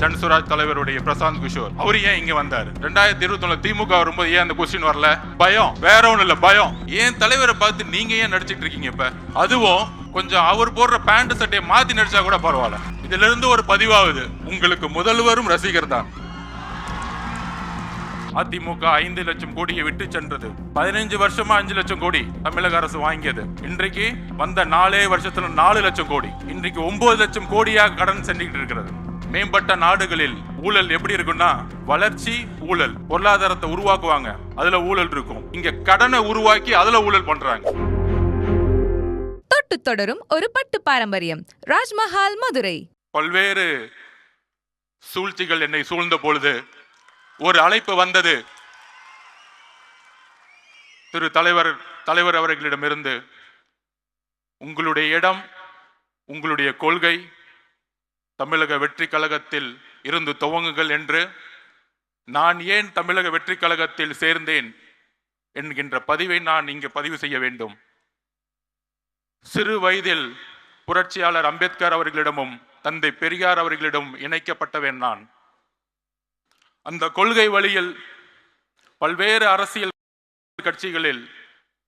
ஜன்சுராஜ் தலைவருடைய பிரசாந்த் கிஷோர் அவரு ஏன் இங்க வந்தாரு? 2021 திமுக வரும்போது ஏன் அந்த கொஸ்டின் வரல? பயம், வேற ஒண்ணும் இல்ல, பயம். ஏன் தலைவரை பார்த்து நீங்க ஏன் நடிச்சிட்டு இருக்கீங்க? இப்ப அதுவும் கொஞ்சம் அவர் போடுற பேண்ட் சட்டையை மாத்தி நடிச்சா கூட பரவாயில்ல. இதுல இருந்து ஒரு பதிவாகுது, உங்களுக்கு முதல்வரும் ரசிகர் தான். அதிமுக 5 லட்சம் கோடியை விட்டு சென்றது. 15 வருஷமா 5 லட்சம் கோடி தமிழக அரசு வாங்கியது. இன்றைக்கு வந்த 4 வருஷத்துல 4 லட்சம் கோடி, இன்றைக்கு 9 லட்சம் கோடியாக கடன் சென்றுகிட்டு இருக்கிறது. மேம்பட்ட நாடுகளில் ஊழல் எப்படி இருக்குன்னா, வளர்ச்சி ஊழல், பொருளாதாரத்தை உருவாக்குவாங்க, அதுல ஊழல் இருக்கும். இங்க கடனை உருவாக்கி அதுல ஊழல் பண்றாங்க. தொட்டு தொடரும் ஒரு பட்டு பாரம்பரியம். ராஜ்மஹால் மதுரை. பல்வேறு சூழ்ச்சிகள் என்னை சூழ்ந்த பொழுது ஒரு அழைப்பு வந்தது திரு தலைவர் அவர்களிடமிருந்து. உங்களுடைய இடம், உங்களுடைய கொள்கை தமிழக வெற்றி கழகத்தில் இருந்து துவங்குங்கள் என்று. நான் ஏன் தமிழக வெற்றி கழகத்தில் சேர்ந்தேன் என்கின்ற பதிவை நான் இங்கு பதிவு செய்ய வேண்டும். சிறு வயதில் புரட்சியாளர் அம்பேத்கர் அவர்களிடமும் தந்தை பெரியார் அவர்களிடம் இணைக்கப்பட்டவன் நான். அந்த கொள்கை வழியில் பல்வேறு அரசியல் கட்சிகளில்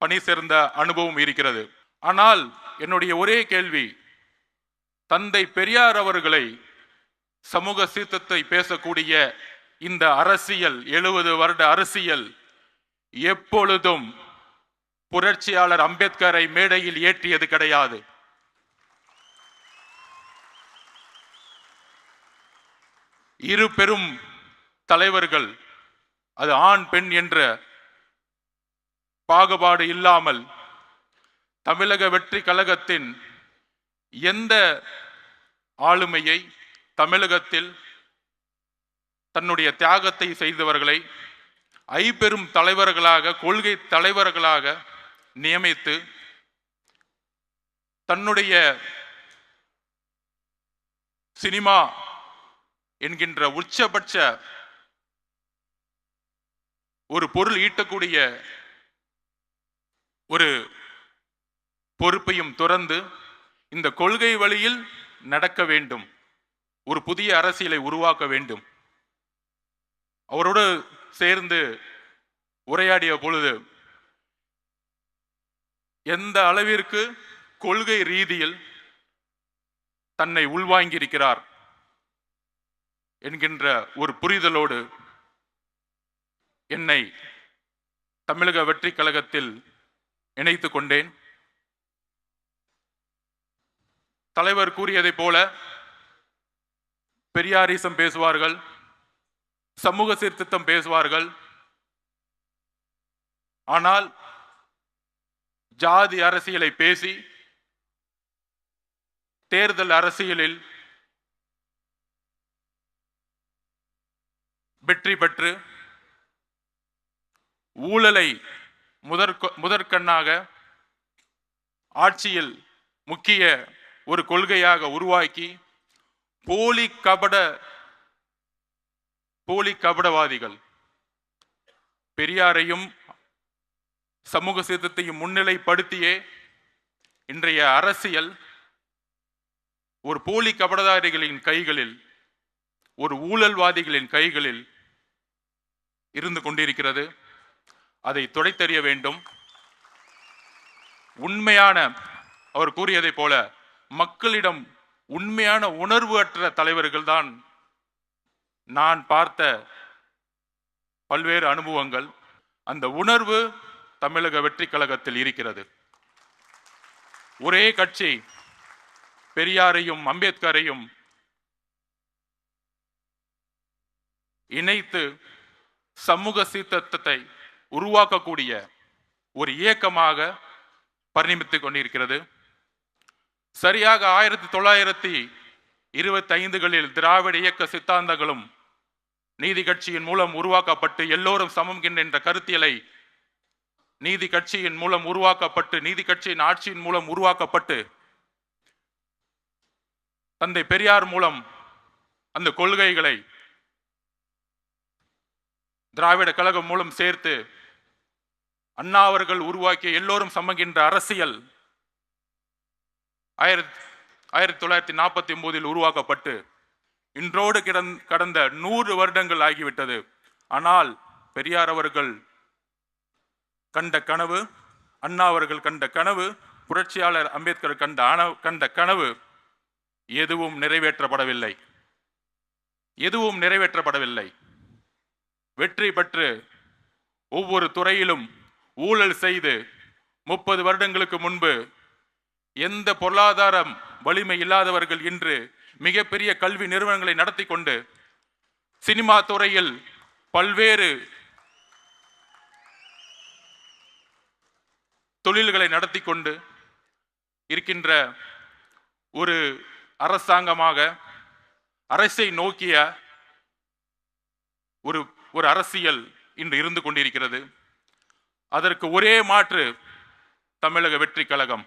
பணி சேர்ந்த அனுபவம் இருக்கிறது. ஆனால் என்னுடைய ஒரே கேள்வி, தந்தை பெரியார் அவர்களை சமூக சீர்திருத்தத்தை பேசக்கூடிய இந்த அரசியல், 70 வருட அரசியல் எப்பொழுதும் புரட்சியாளர் அம்பேத்கரை மேடையில் ஏற்றியது கிடையாது. இரு பெரும் தலைவர்கள், அது ஆண் பெண் என்ற பாகுபாடு இல்லாமல் தமிழக வெற்றி கழகத்தின் எந்த ஆளுமையை, தமிழகத்தில் தன்னுடைய தியாகத்தை செய்தவர்களை ஐபெரும் தலைவர்களாக, கொள்கை தலைவர்களாக நியமித்து தன்னுடைய சினிமா என்கின்ற உச்சபட்ச ஒரு பொருள் ஈட்டக்கூடிய ஒரு பொறுப்பையும் துறந்து இந்த கொள்கை வழியில் நடக்க வேண்டும், ஒரு புதிய அரசியலை உருவாக்க வேண்டும். அவரோடு சேர்ந்து உரையாடிய பொழுது எந்த அளவிற்கு கொள்கை ரீதியில் தன்னை உள்வாங்கியிருக்கிறார் என்கின்ற ஒரு புரிதலோடு என்னை தமிழக வெற்றி கழகத்தில் இணைத்துக் கொண்டேன். தலைவர் கூறியதை போல பெரியாரிசம் பேசுவார்கள், சமூக சீர்திருத்தம் பேசுவார்கள். ஆனால் ஜாதி அரசியலை பேசி தேர்தல் அரசியலில் வெற்றி பெற்று ஊழலை முதற்கண்ணாக ஆட்சியில் முக்கிய ஒரு கொள்கையாக உருவாக்கி போலி கபடவாதிகள் பெரியாரையும் சமூக சீர்திருத்தத்தையும் முன்னிலைப்படுத்தியே இன்றைய அரசியல் ஒரு போலி கபடதாரிகளின் கைகளில், ஒரு ஊழல்வாதிகளின் கைகளில் இருந்து கொண்டிருக்கிறது. அதை துடைத்தெறிய வேண்டும். உண்மையான, அவர் கூறியதை போல மக்களிடம் உண்மையான உணர்வு அற்ற தலைவர்கள் தான் நான் பார்த்த பல்வேறு அனுபவங்கள். அந்த உணர்வு தமிழக வெற்றி கழகத்தில் இருக்கிறது. ஒரே கட்சி பெரியாரையும் அம்பேத்கரையும் இணைத்து சமூக சீர்திருத்தத்தை உருவாக்கக்கூடிய ஒரு இயக்கமாக பரிணமித்துக் கொண்டிருக்கிறது. சரியாக 1925களில் திராவிட இயக்க சித்தாந்தங்களும் நீதி கட்சியின் மூலம் உருவாக்கப்பட்டு எல்லோரும் சமம் என்ற கருத்தியலை நீதி கட்சியின் மூலம் உருவாக்கப்பட்டு, நீதி கட்சியின் ஆட்சியின் மூலம் உருவாக்கப்பட்டு, தந்தை பெரியார் மூலம் அந்த கொள்கைகளை திராவிட கழகம் மூலம் சேர்த்து அண்ணா அவர்கள் உருவாக்கிய எல்லோரும் சமகின்ற அரசியல் 1949 உருவாக்கப்பட்டு இன்றோடு கடந்த 100 வருடங்கள் ஆகிவிட்டது. ஆனால் பெரியார் அவர்கள் கண்ட கனவு, அண்ணா அவர்கள் கண்ட கனவு, புரட்சியாளர் அம்பேத்கர் கண்ட கனவு எதுவும் நிறைவேற்றப்படவில்லை. எதுவும் நிறைவேற்றப்படவில்லை. வெற்றி பெற்று ஒவ்வொரு துறையிலும் ஊழல் செய்து 30 வருடங்களுக்கு முன்பு எந்த பொருளாதாரம் வலிமை இல்லாதவர்கள் இன்று மிகப்பெரிய கல்வி நிறுவனங்களை நடத்தி கொண்டு சினிமா துறையில் பல்வேறு தொழில்களை நடத்தி கொண்டு இருக்கின்ற ஒரு அரசாங்கமாக அரசை நோக்கிய ஒரு அரசியல் இன்று இருந்து கொண்டிருக்கிறது. அதற்கு ஒரே மாற்று தமிழக வெற்றி கழகம்.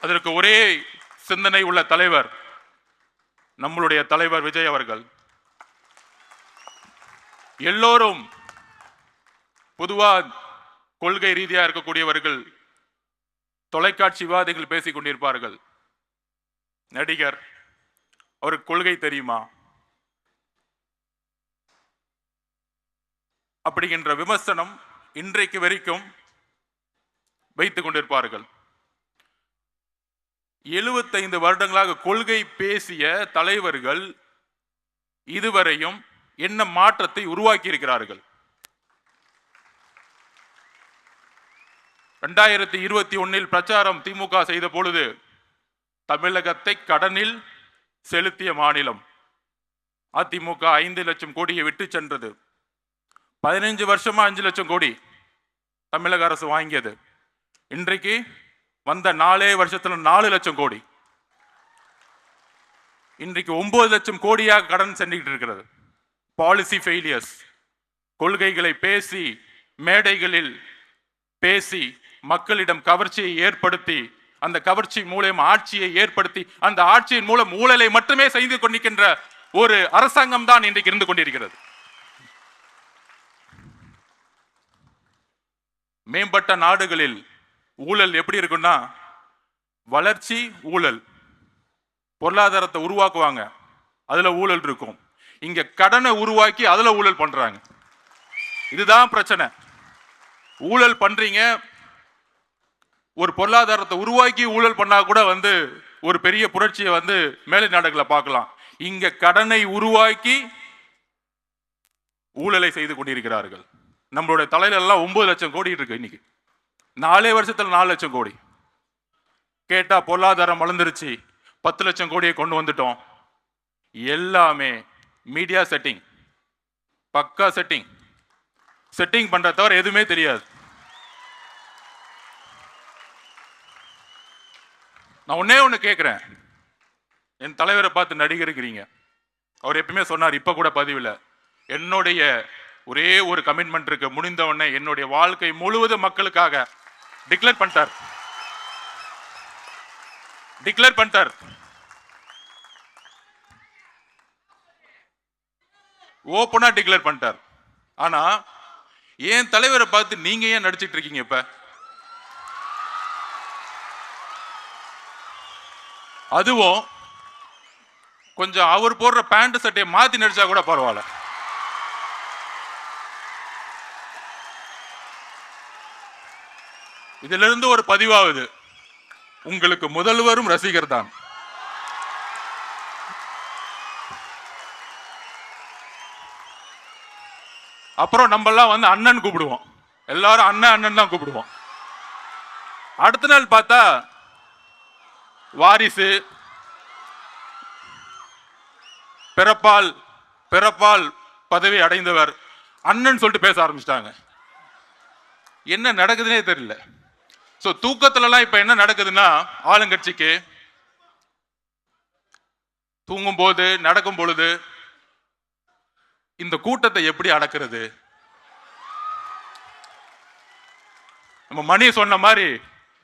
அதற்கு ஒரே சிந்தனை உள்ள தலைவர் நம்மளுடைய தலைவர் விஜய் அவர்கள். எல்லோரும் பொதுவா கொள்கை ரீதியா இருக்கக்கூடியவர்கள் தொலைக்காட்சி விவாதங்கள் பேசிக் கொண்டிருப்பார்கள். நடிகர், அவருக்கு கொள்கை தெரியுமா அப்படிங்கிற விமர்சனம் இன்றைக்கு வரைக்கும் வைத்துக் கொண்டிருப்பார்கள். 75 வருடங்களாக கொள்கை பேசிய தலைவர்கள் இதுவரையும் என்ன மாற்றத்தை உருவாக்கி இருக்கிறார்கள்? 2021 பிரச்சாரம் திமுக செய்த பொழுது தமிழகத்தை கடனில் செலுத்திய மாநிலம் அதிமுக 5 லட்சம் கோடியை விட்டு சென்றது. 15 வருஷமா 5 லட்சம் கோடி தமிழக அரசு வாங்கியது. இன்றைக்கு வந்த 4 வருஷத்துல 4 லட்சம் கோடி. இன்றைக்கு 9 லட்சம் கோடியாக கடன் சென்றுகிட்டு இருக்கிறது. Policy failures. கொள்கைகளை பேசி மேடைகளில் பேசி மக்களிடம் கவர்ச்சியை ஏற்படுத்தி அந்த கவர்ச்சி மூலம் ஆட்சியை ஏற்படுத்தி அந்த ஆட்சியின் மூலம் ஊழலை மட்டுமே செய்து கொண்டிருக்கின்ற ஒரு அரசாங்கம் தான் இன்றைக்கு இருந்து கொண்டிருக்கிறது. மேம்பட்ட நாடுகளில் ஊழல் எப்படி இருக்குன்னா, வளர்ச்சி ஊழல், பொருளாதாரத்தை உருவாக்குவாங்க, அதுல ஊழல் இருக்கும். இங்க கடனை உருவாக்கி அதுல ஊழல் பண்றாங்க. இதுதான் பிரச்சனை. ஊழல் பண்றீங்க, ஒரு பொருளாதாரத்தை உருவாக்கி ஊழல் பண்ணா கூட ஒரு பெரிய புரட்சியை மேலை நாடுகளை பார்க்கலாம். இங்க கடனை உருவாக்கி ஊழலை செய்து கொண்டிருக்கிறார்கள். நம்மளுடைய தலையில எல்லாம் 9 லட்சம் கோடி இருக்கு. இன்னைக்கு 4 வருஷத்துல 4 லட்சம் கோடி. கேட்டா பொருளாதாரம் வளர்ந்துருச்சு, 10 லட்சம் கோடியை கொண்டு வந்துட்டோம். எல்லாமே மீடியா செட்டிங், பக்கா செட்டிங் பண்ற தவிர எதுவுமே தெரியாது. நான் ஒண்ணு கேட்கிறேன். என் தலைவரை பார்த்து நடிகருக்கிறீங்க. அவர் எப்பவுமே சொன்னார், இப்ப கூட பதிவில், என்னுடைய ஒரே ஒரு கமிட்மெண்ட் இருக்கு, முடிந்த உடனே என்னுடைய வாழ்க்கை முழுவதும் மக்களுக்காக டிக்ளேர் பண்ணிட்டார். ஓப்பனா டிக்ளேர் பண்ணிட்டார். ஆனா என் தலைவரை பார்த்து நீங்க ஏன் நடிச்சிட்டு இருக்கீங்க? இப்ப அதுவும் கொஞ்சம் அவர் போடுற பேண்ட் சட்டையை மாத்தி நடிச்சா கூட பரவாயில்ல. இதுல இருந்து ஒரு பதிவாகுது, உங்களுக்கு முதல்வரும் ரசிகர் தான். அப்புறம் நம்ம எல்லாம் அண்ணன் கூப்பிடுவோம், எல்லாரும் அண்ணன் தான் கூப்பிடுவோம். அடுத்த நாள் பார்த்தா வாரிசு, பிறப்பால் பதவி அடைந்தவர் அண்ணன் சொல்லிட்டு பேச ஆரம்பிச்சிட்டாங்க. என்ன நடக்குதுன்னே தெரியல. சோ தூக்கத்துல எல்லாம் இப்ப என்ன நடக்குதுன்னா, ஆளுங்கட்சிக்கு தூங்கும் போது நடக்கும் பொழுது இந்த கூட்டத்தை எப்படி அடக்கிறது? நம்ம மணி சொன்ன மாதிரி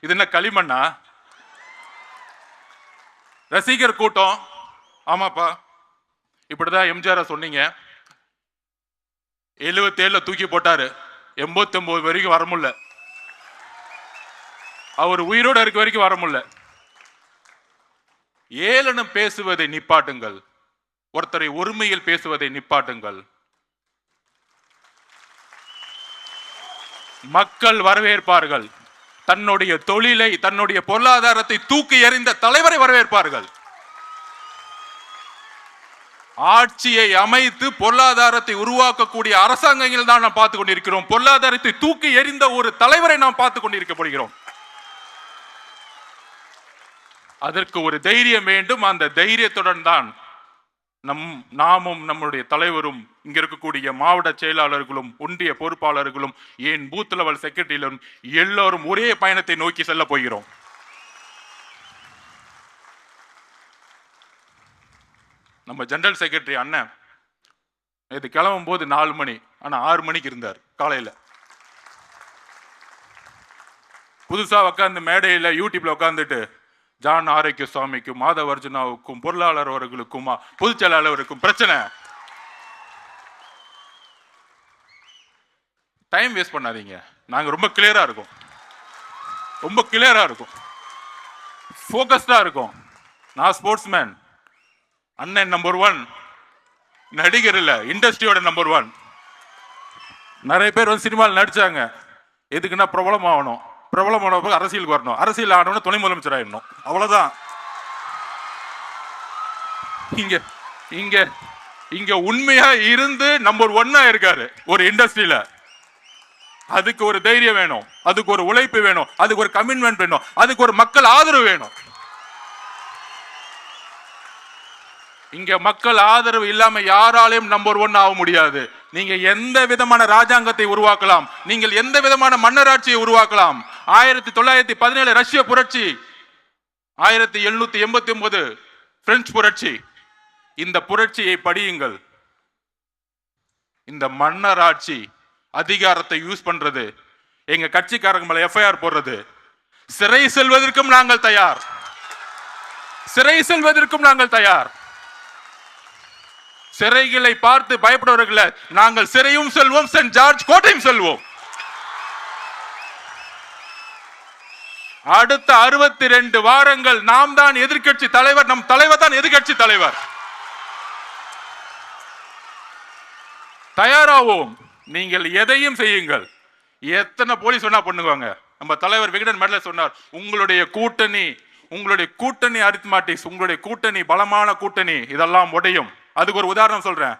இது என்ன களிமண்ணா? ரசிகர் கூட்டம். ஆமாப்பா, இப்படிதான் எம்ஜிஆர் சொன்னீங்க. 77 தூக்கி போட்டாரு, 89 வரைக்கும் வர முடியல. அவர் உயிரோட இருக்க வரைக்கும் வர முடியல. ஏளனம் பேசுவதை நிப்பாட்டுங்கள். ஒருத்தரை ஒருமையில் பேசுவதை நிப்பாட்டுங்கள். மக்கள் வரவேற்பார்கள். தன்னுடைய தொழிலை, தன்னுடைய பொருளாதாரத்தை தூக்கி எறிந்த தலைவரை வரவேற்பார்கள். ஆட்சியை அமைத்து பொருளாதாரத்தை உருவாக்கக்கூடிய அரசாங்கங்கள் தான் நாம் பார்த்துக் கொண்டிருக்கிறோம். பொருளாதாரத்தை தூக்கி எறிந்த ஒரு தலைவரை நாம் பார்த்துக் கொண்டிருக்கப்படுகிறோம். அதற்கு ஒரு தைரியம் வேண்டும். அந்த தைரியத்துடன் தான் நாமும் நம்முடைய தலைவரும் இங்க இருக்கக்கூடிய மாவட்ட செயலாளர்களும் ஒன்றிய பொறுப்பாளர்களும் ஏன் பூத் லெவல் செக்ரட்டரியிலும் எல்லோரும் ஒரே பயணத்தை நோக்கி செல்ல போகிறோம். நம்ம ஜெனரல் செக்ரட்டரி அண்ணன் இது கிளம்பும் போது 4 மணி, ஆனா 6 மணிக்கு இருந்தார் காலையில. புதுசா உட்காந்து மேடையில யூடியூப்ல உட்காந்துட்டு ஜான் ஆரோக்கிய சுவாமிக்கும் மாதவ அர்ஜுனாவுக்கும் பொருளாளர் அவர்களுக்கும் பொதுச் செயலாளருக்கும் பிரச்சனை. டைம் வேஸ்ட் பண்ணாதீங்க. நாங்க ரொம்ப கிளியரா இருக்கோம், ரொம்ப கிளியரா இருக்கும், போக்கஸ்டா இருக்கும். நான் ஸ்போர்ட்ஸ்மேன், அண்ணன் நம்பர் 1, நடிகர் இல்ல, இண்டஸ்ட்ரியோட நம்பர் 1. நிறைய பேர் வந்து சினிமாவில் நடிச்சாங்க. எதுக்குன்னா பிரபலம் ஆகணும், பிரபலம் ஆன போது அரசியலுக்கு வரணும், அரசியல் ஆனவன துணை முதலமைச்சர் ஆயிடணும், அவ்வளவுதான். இங்க இங்க இங்க உண்மையா இருந்து நம்பர் 1 இருக்காரு ஒரு இண்டஸ்ட்ரியில. அதுக்கு ஒரு தைரியம் வேணும், அதுக்கு ஒரு உழைப்பு வேணும், அதுக்கு ஒரு கமிட்மெண்ட் வேணும், அதுக்கு ஒரு மக்கள் ஆதரவு வேணும். இங்க மக்கள் ஆதரவு இல்லாம யாராலையும் நம்பர் 1 ஆக முடியாது. நீங்க எந்த விதமான ராஜாங்கத்தை உருவாக்கலாம், நீங்கள் எந்த விதமான மன்னராட்சியை உருவாக்கலாம். 1917 ரஷ்ய புரட்சி, 1789 பிரெஞ்சு புரட்சி, இந்த புரட்சியை படியுங்கள். இந்த மன்னராட்சி அதிகாரத்தை யூஸ் பண்றது, எங்க கட்சிக்காரங்க மேல எஃப்ஐஆர் போடுறது, சிறை செல்வதற்கும் நாங்கள் தயார், சிறை செல்வதற்கும் நாங்கள் தயார். சிறைகளை பார்த்து பயப்படுவர்களை நாங்கள் சிறையும் செல்வோம், சென்ட் ஜார்ஜ் கோட்டையும் செல்வோம். அடுத்த 62 வாரங்கள் நாம் தான் எதிர்க்கட்சி தலைவர், நம் தலைவர் தான் எதிர்க்கட்சி தலைவர். தயாராவோம். நீங்கள் எதையும் செய்யுங்கள். எத்தனை போலீஸ் வேணா பண்ணுவாங்க. நம்ம தலைவர் விகடன் மெடல சொன்னார், உங்களுடைய கூட்டணி அரித்மாட்டிக்ஸ், உங்களுடைய கூட்டணி பலமான கூட்டணி இதெல்லாம் உடையும். அதுக்கு ஒரு உதாரணம் சொல்றேன்.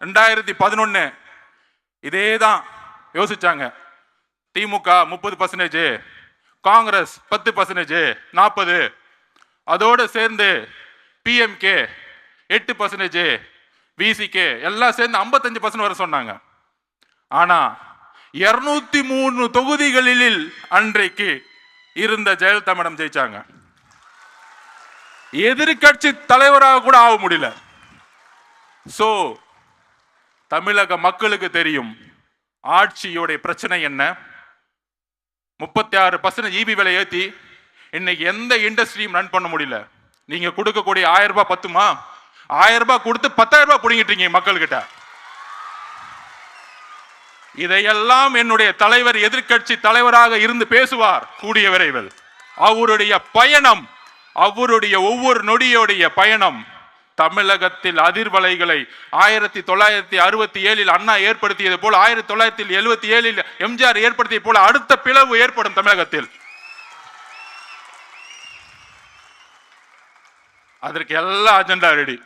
2011 இதேதான் யோசிச்சாங்க. திமுக 30%, காங்கிரஸ் 10%, 40%, அதோடு சேர்ந்து பிஎம்கே 8%, விசிகே எல்லாம் சேர்ந்து 55% வர சொன்னாங்க. ஆனா 203 தொகுதிகளில் அன்றைக்கு இருந்த ஜெயலலிதா மேடம் ஜெயிச்சாங்க. எதிர்கட்சி தலைவராக கூட ஆக முடியல. சோ தமிழக மக்களுக்கு தெரியும் ஆட்சியோட பிரச்சனை என்ன. 36% ஈபி விலை ஏற்றி இன்னைக்கு எந்த இண்டஸ்ட்ரியும் ரன் பண்ண முடியல. நீங்க கொடுக்கக்கூடிய 1000 ரூபாய் பத்துமா? 1000 ரூபாய் கொடுத்து 10,000 ரூபாய் பிடிங்கிட்டீங்க மக்கள் கிட்ட. இதையெல்லாம் என்னுடைய தலைவர் எதிர்கட்சி தலைவராக இருந்து பேசுவார் கூடிய விரைவில். அவருடைய பயணம், அவருடைய ஒவ்வொரு நொடியோடைய பயணம் தமிழகத்தில் அதிர்வலைகளை 1967 அண்ணா ஏற்படுத்தியது போல 1977 எம்ஜிஆர் ஏற்படுத்திய போல அடுத்த பிளவு ஏற்படும் தமிழகத்தில். அதற்கு எல்லா அஜெண்டா ரெடி,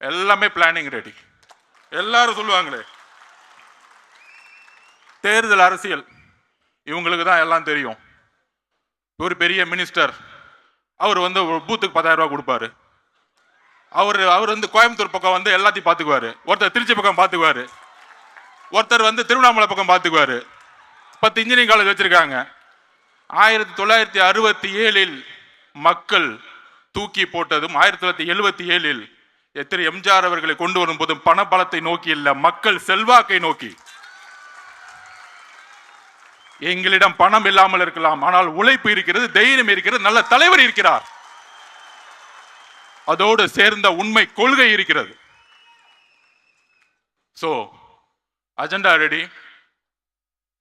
எல்லாமே பிளானிங் ரெடி. எல்லாரும் சொல்லுவாங்களே தேர்தல் அரசியல் இவங்களுக்கு தான் எல்லாம் தெரியும். ஒரு பெரிய மினிஸ்டர் அவர் வந்து ஒரு பூத்துக்கு 10,000 ரூபாய் கொடுப்பாரு. அவர் வந்து கோயம்புத்தூர் பக்கம் வந்து எல்லாத்தையும் பார்த்துக்குவாரு, ஒருத்தர் திருச்சி பக்கம் பார்த்துக்குவாரு, ஒருத்தர் வந்து திருவண்ணாமலை பக்கம் பார்த்துக்குவாரு. 10 இன்ஜினியரிங் காலேஜ் வச்சிருக்காங்க. 1967 மக்கள் தூக்கி போட்டதும் 1977 எத்தனை எம்ஜிஆர் அவர்களை கொண்டு வரும் போதும் பண பலத்தை நோக்கி இல்ல, மக்கள் செல்வாக்கை நோக்கி. எங்களிடம் பணம் இல்லாமல் இருக்கலாம், ஆனால் உழைப்பு இருக்கிறது, தைரியம் இருக்கிறது, நல்ல தலைவர் இருக்கிறார், அதோடு சேர்ந்த உண்மை கொள்கை இருக்கிறது. So agenda ready.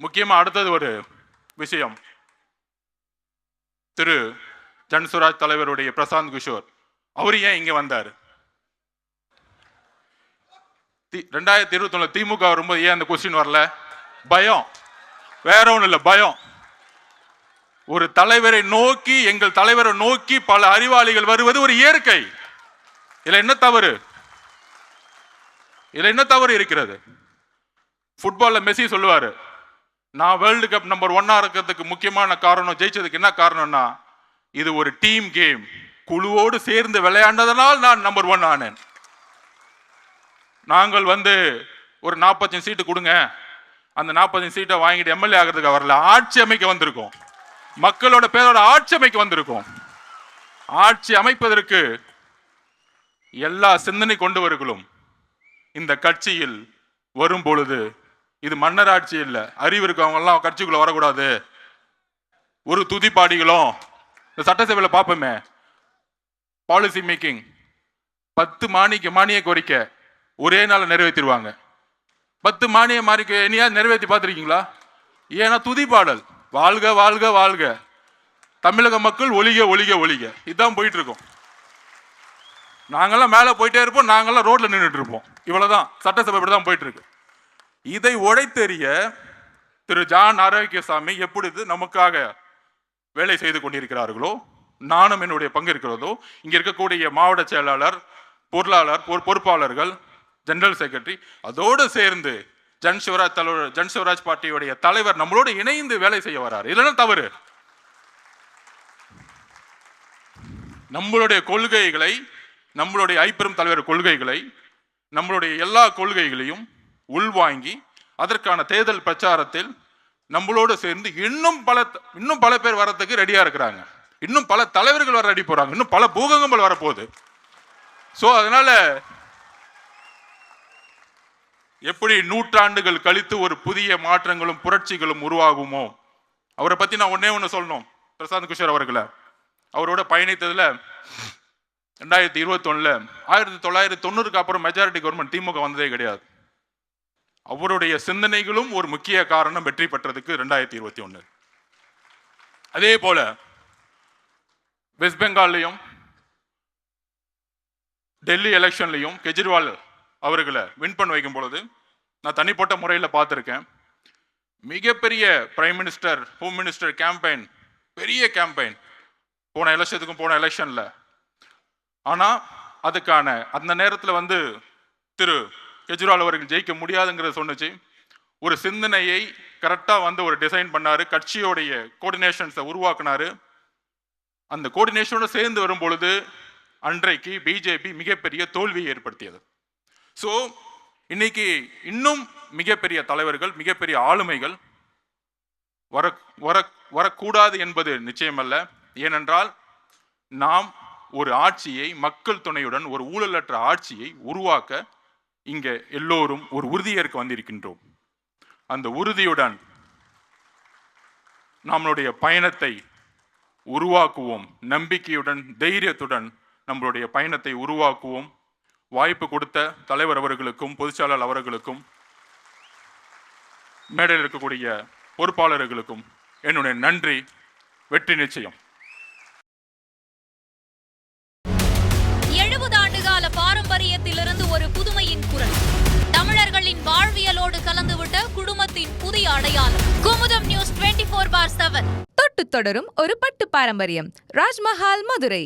முக்கியமா அடுத்தது ஒரு விஷயம், திரு ஜன்சுராஜ் தலைவருடைய பிரசாந்த் கிஷோர் அவர் ஏன் இங்க வந்தாரு? 2021 திமுக வரும்போது ஏன் அந்த கொஸ்டின் வரல? பயம், வேற ஒண்ணும் இல்ல, பயம். ஒரு தலைவரை நோக்கி, எங்கள் தலைவரை நோக்கி பல அறிவாளிகள் வருவது ஒரு இயற்கை. இதுல என்ன தவறு? இதுல என்ன தவறு இருக்கிறது? ஃபுட்பால்ல மெஸ்ஸி சொல்லுவாரு, நான் வேர்ல்டு கப் நம்பர் 1 இருக்கிறதுக்கு முக்கியமான காரணம், ஜெயிச்சதுக்கு என்ன காரணம்னா, இது ஒரு டீம் கேம், குழுவோடு சேர்ந்து விளையாண்டதனால் நான் நம்பர் 1 ஆனேன். நாங்கள் ஒரு 45 சீட்டு கொடுங்க, அந்த 45 சீட்டை வாங்கிட்டு எம்எல்ஏ ஆகிறதுக்கு வரல, ஆட்சி அமைக்க வந்திருக்கோம். மக்களோட பேரோட ஆட்சி அமைக்க வந்திருக்கோம். ஆட்சி அமைப்பதற்கு எல்லா சிந்தனை கொண்டவர்களும் இந்த கட்சியில் வரும் பொழுது, இது மன்னர் ஆட்சி இல்லை, அறிவு இருக்கவங்க எல்லாம் கட்சிக்குள்ள வரக்கூடாது. ஒரு துதிப்பாடிகளும் இந்த சட்டசபையில் பார்ப்போமே, பாலிசி மேக்கிங் 10 மானிய கோரிக்கை ஒரே நாள் நிறைவேற்றிடுவாங்க. 10 மானிய இனியா நிறைவேற்றி பார்த்துருக்கீங்களா? ஏன்னா துதிப்பாடல், வாழ்க வாழ்க வாழ்க, தமிழக மக்கள் ஒளிக ஒளிக ஒளிக, இதுதான் போயிட்டு இருக்கோம். நாங்கெல்லாம் மேலே போயிட்டே இருப்போம், நாங்கெல்லாம் ரோட்ல நின்றுட்டு இருப்போம். இவ்வளவுதான் சட்டசபை தான் போயிட்டு இருக்கு. இதை உடைத்தெறிய திரு ஜான் ஆரோக்கியசாமி எப்பொழுது நமக்காக வேலை செய்து கொண்டிருக்கிறார்களோ, நானும் என்னுடைய பங்கு இருக்கிறதோ, இங்க இருக்கக்கூடிய மாவட்ட செயலாளர், பொருளாளர், பொறுப்பாளர்கள், ஜெனரல் செக்ரட்டரி, அதோடு சேர்ந்து ஜன் சிவராஜ் பார்ட்டியுடைய தலைவர் நம்மளோடு இணைந்து வேலை செய்ய வராரு. இதெல்லாம் தவறு. நம்மளுடைய கொள்கைகளை, நம்மளுடைய ஐப்பெரும் தலைவர் கொள்கைகளை, நம்மளுடைய எல்லா கொள்கைகளையும் உள்வாங்கி அதற்கான தேர்தல் பிரச்சாரத்தில் நம்மளோடு சேர்ந்து இன்னும் பல பேர் வரத்துக்கு ரெடியா இருக்கிறாங்க. இன்னும் பல தலைவர்கள் வர ரெடி போறாங்க. இன்னும் பல பூகங்கள் வரப்போகுது. சோ அதனால எப்படி நூற்றாண்டுகள் கழித்து ஒரு புதிய மாற்றங்களும் புரட்சிகளும் உருவாகுமோ, அவரை பத்தி நான் ஒண்ணு சொல்லணும். பிரசாந்த் கிஷோர் அவர்களை, அவரோட பயணித்ததுல 2021 1990க்கு அப்புறம் மெஜாரிட்டி கவர்மெண்ட் திமுக வந்ததே கிடையாது. அவருடைய சிந்தனைகளும் ஒரு முக்கிய காரணம் வெற்றி பெற்றதுக்கு 2021. அதே போல வெஸ்ட் பெங்கால்லையும் டெல்லி எலெக்ஷன்லையும் கெஜ்ரிவால் அவர்களை வின் பண்ண வைக்கும் பொழுது நான் தனிப்பட்ட முறையில் பார்த்துருக்கேன். மிகப்பெரிய prime minister, home minister campaign, பெரிய கேம்பெயின் போன எலெக்ஷன்ல. ஆனா அதுக்கான அந்த நேரத்தில் திரு கெஜ்ரிவால் அவர்கள் ஜெயிக்க முடியாதுங்கிறத சொன்னிச்சு. ஒரு சிந்தனையை கரெக்டாக ஒரு டிசைன் பண்ணாரு, கட்சியோடைய கோஆர்டினேஷன்ஸை உருவாக்குனாரு. அந்த கோஆர்டினேஷனோட சேர்ந்து வரும் பொழுது அன்றைக்கு பிஜேபி மிகப்பெரிய தோல்வியை ஏற்படுத்தியது. ஸோ இன்னைக்கு இன்னும் மிகப்பெரிய தலைவர்கள், மிகப்பெரிய ஆளுமைகள் வரக்கூடாது என்பது நிச்சயமல்ல. ஏனென்றால் நாம் ஒரு ஆட்சியை, மக்கள் துணையுடன் ஒரு ஊழலற்ற ஆட்சியை உருவாக்க இங்கே எல்லோரும் ஒரு உறுதியேற்க வந்திருக்கின்றோம். அந்த உறுதியுடன் நம்மளுடைய பயணத்தை உருவாக்குவோம். நம்பிக்கையுடன், தைரியத்துடன் நம்மளுடைய பயணத்தை உருவாக்குவோம். வாய்ப்பு கொடுத்த தலைவர் அவர்களுக்கும், பொதுச்செயலாளர் அவர்களுக்கும், மேடையில் இருக்கக்கூடிய பொறுப்பாளர்களுக்கும் என்னுடைய நன்றி. வெற்றி நிச்சயம். 70 ஆண்டுகால பாரம்பரியத்திலிருந்து ஒரு புதுமையின் குரல், தமிழர்களின் வாழ்வியலோடு கலந்துவிட்ட குடும்பத்தின் புதிய அடையாளம். குமுதம் நியூஸ் 24/7. தொட்டு தொடரும் ஒரு பட்டு பாரம்பரியம். ராஜ்மஹால், மதுரை.